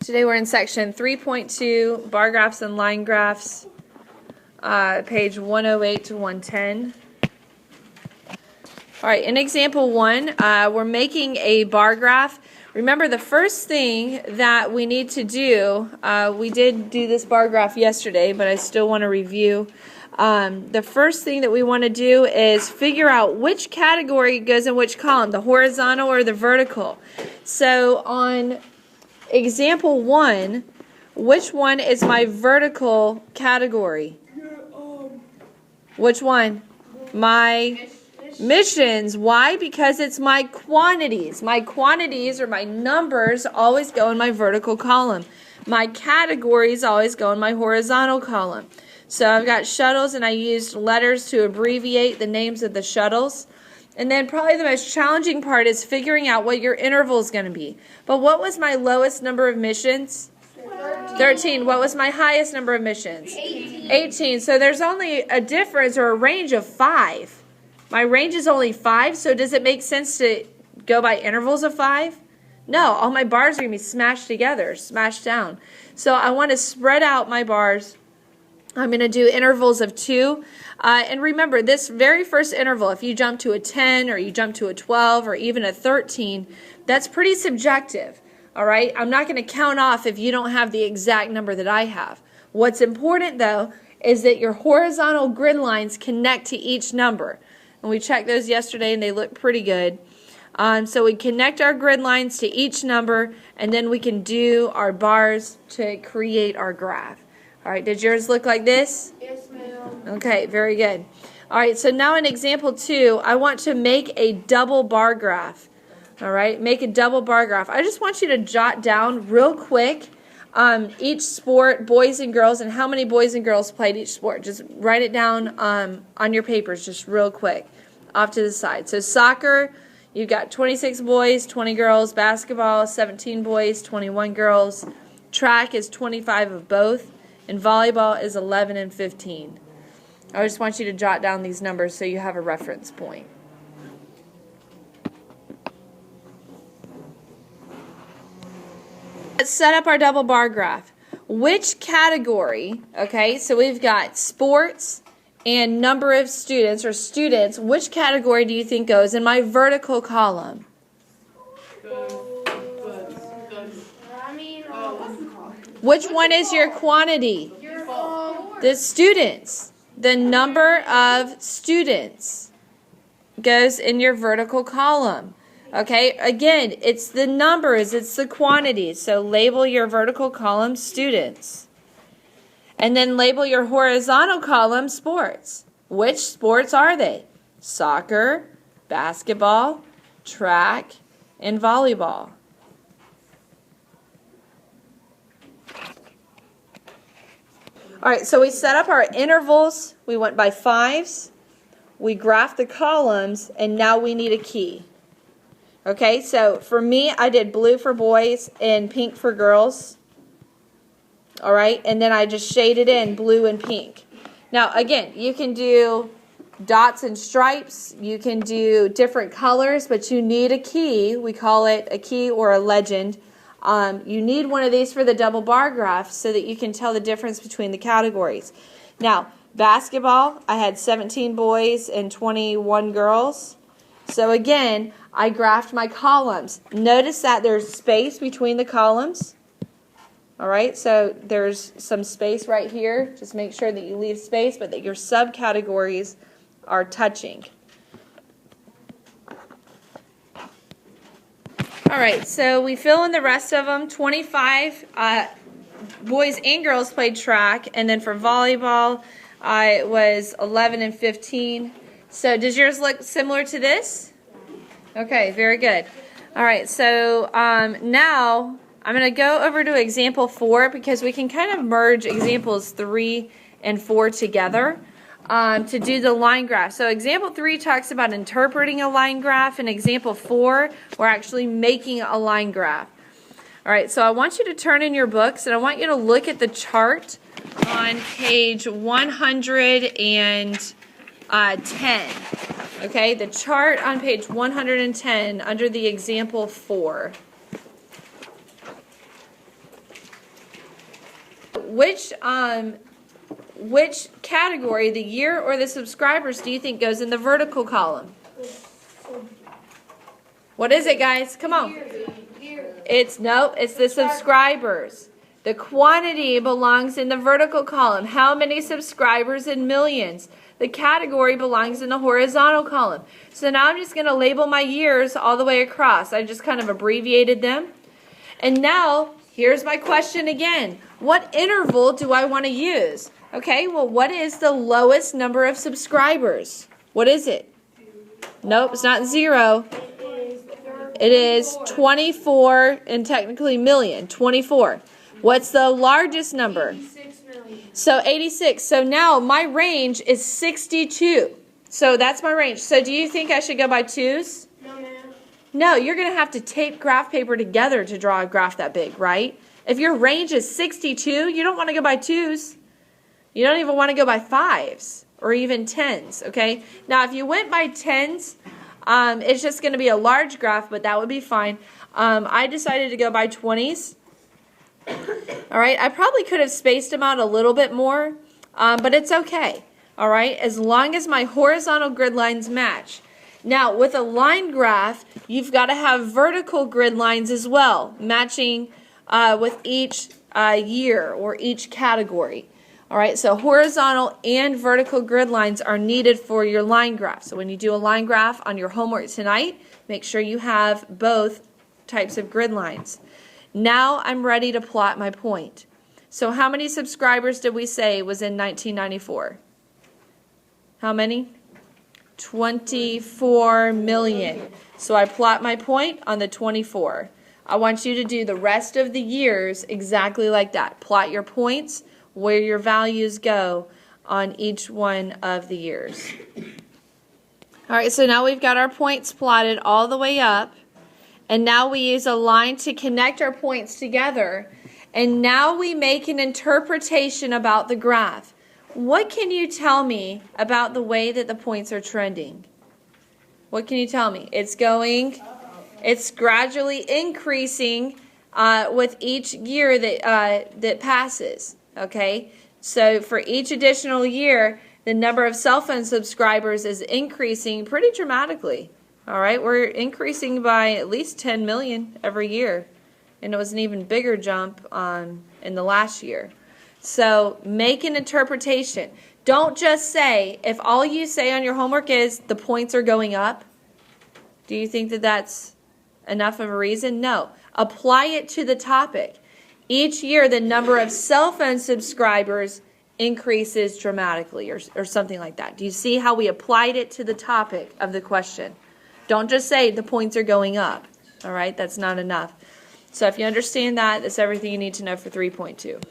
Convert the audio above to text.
Today we're in section 3.2, bar graphs and line graphs, page 108 to 110. All right, in example 1, we're making a bar graph. Remember, the first thing that we need to do, we did do this bar graph yesterday, but I still want to review. The first thing that we want to do is figure out which category goes in which column, the horizontal or the vertical. So on example 1, which one is my vertical category? Which one? My missions. Why? Because it's my quantities. My quantities or my numbers always go in my vertical column. My categories always go in my horizontal column. So I've got shuttles, and I used letters to abbreviate the names of the shuttles. And then probably the most challenging part is figuring out what your interval is going to be. But what was my lowest number of missions? 13. What was my highest number of missions? 18. So there's only a difference or a range of 5. My range is only 5, so does it make sense to go by intervals of 5? No, all my bars are going to be smashed together, smashed down. So I want to spread out my bars. I'm going to do intervals of 2. And remember, this very first interval, if you jump to a 10 or you jump to a 12 or even a 13, that's pretty subjective. All right? I'm not going to count off if you don't have the exact number that I have. What's important, though, is that your horizontal grid lines connect to each number. And we checked those yesterday, and they look pretty good. So we connect our grid lines to each number, and then we can do our bars to create our graph. All right, did yours look like this? Yes, ma'am. Okay, very good. All right, so now in example 2, I want to make a double bar graph. All right, make a double bar graph. I just want you to jot down real quick each sport, boys and girls, and how many boys and girls played each sport. Just write it down on your papers just real quick off to the side. So soccer, you've got 26 boys, 20 girls. Basketball, 17 boys, 21 girls. Track is 25 of both. And volleyball is 11 and 15. I just want you to jot down these numbers so you have a reference point. Let's set up our double bar graph. Which category, okay, so we've got sports and number of students or students, which category do you think goes in my vertical column? Which one is your quantity? The students. The number of students goes in your vertical column. Okay, again, it's the numbers, it's the quantities. So label your vertical column students. And then label your horizontal column sports. Which sports are they? Soccer, basketball, track, and volleyball. All right, so we set up our intervals. We went by 5s. We graphed the columns, and now we need a key. Okay, so for me, I did blue for boys and pink for girls. All right, and then I just shaded in blue and pink. Now, again, you can do dots and stripes. You can do different colors, but you need a key. We call it a key or a legend. You need one of these for the double bar graph so that you can tell the difference between the categories. Now, basketball, I had 17 boys and 21 girls. So again, I graphed my columns. Notice that there's space between the columns. All right, so there's some space right here. Just make sure that you leave space, but that your subcategories are touching. All right, so we fill in the rest of them. 25 boys and girls played track, and then for volleyball, it was 11 and 15. So does yours look similar to this? Okay, very good. All right, so now I'm going to go over to example 4 because we can kind of merge examples 3 and 4 together. To do the line graph. So example 3 talks about interpreting a line graph. In example 4, we're actually making a line graph. All right, so I want you to turn in your books, and I want you to look at the chart on page 110. Okay, the chart on page 110 under the example 4. which category, the year or the subscribers, do you think goes in the vertical column? What is it, guys? Come on. It's the subscribers. The quantity belongs in the vertical column. How many subscribers in millions? The category belongs in the horizontal column. So now I'm just going to label my years all the way across. I just kind of abbreviated them. And now, here's my question again. What interval do I want to use? Okay, well, what is the lowest number of subscribers? What is it? Nope, it's not 0. It is 24 and technically million. 24. What's the largest number? 86 million. So 86. So now my range is 62. So that's my range. So do you think I should go by 2s? No, ma'am. No, you're going to have to tape graph paper together to draw a graph that big, right? If your range is 62, you don't want to go by 2s. You don't even want to go by 5s or even 10s, okay? Now, if you went by 10s, it's just going to be a large graph, but that would be fine. I decided to go by 20s. All right, I probably could have spaced them out a little bit more, but it's okay. All right, as long as my horizontal grid lines match. Now, with a line graph, you've got to have vertical grid lines as well, matching with each year or each category. All right, so horizontal and vertical grid lines are needed for your line graph. So when you do a line graph on your homework tonight, make sure you have both types of grid lines. Now I'm ready to plot my point. So how many subscribers did we say was in 1994? How many? 24 million. So I plot my point on the 24. I want you to do the rest of the years exactly like that. Plot your points where your values go on each one of the years. All right, so now we've got our points plotted all the way up. And now we use a line to connect our points together. And now we make an interpretation about the graph. What can you tell me about the way that the points are trending? What can you tell me? It's gradually increasing with each year that passes. Okay? So for each additional year, the number of cell phone subscribers is increasing pretty dramatically. All right, we're increasing by at least 10 million every year. And it was an even bigger jump in the last year. So make an interpretation. Don't just say, if all you say on your homework is the points are going up, do you think that that's enough of a reason? No. Apply it to the topic. Each year, the number of cell phone subscribers increases dramatically or something like that. Do you see how we applied it to the topic of the question? Don't just say the points are going up. All right, that's not enough. So if you understand that, that's everything you need to know for 3.2.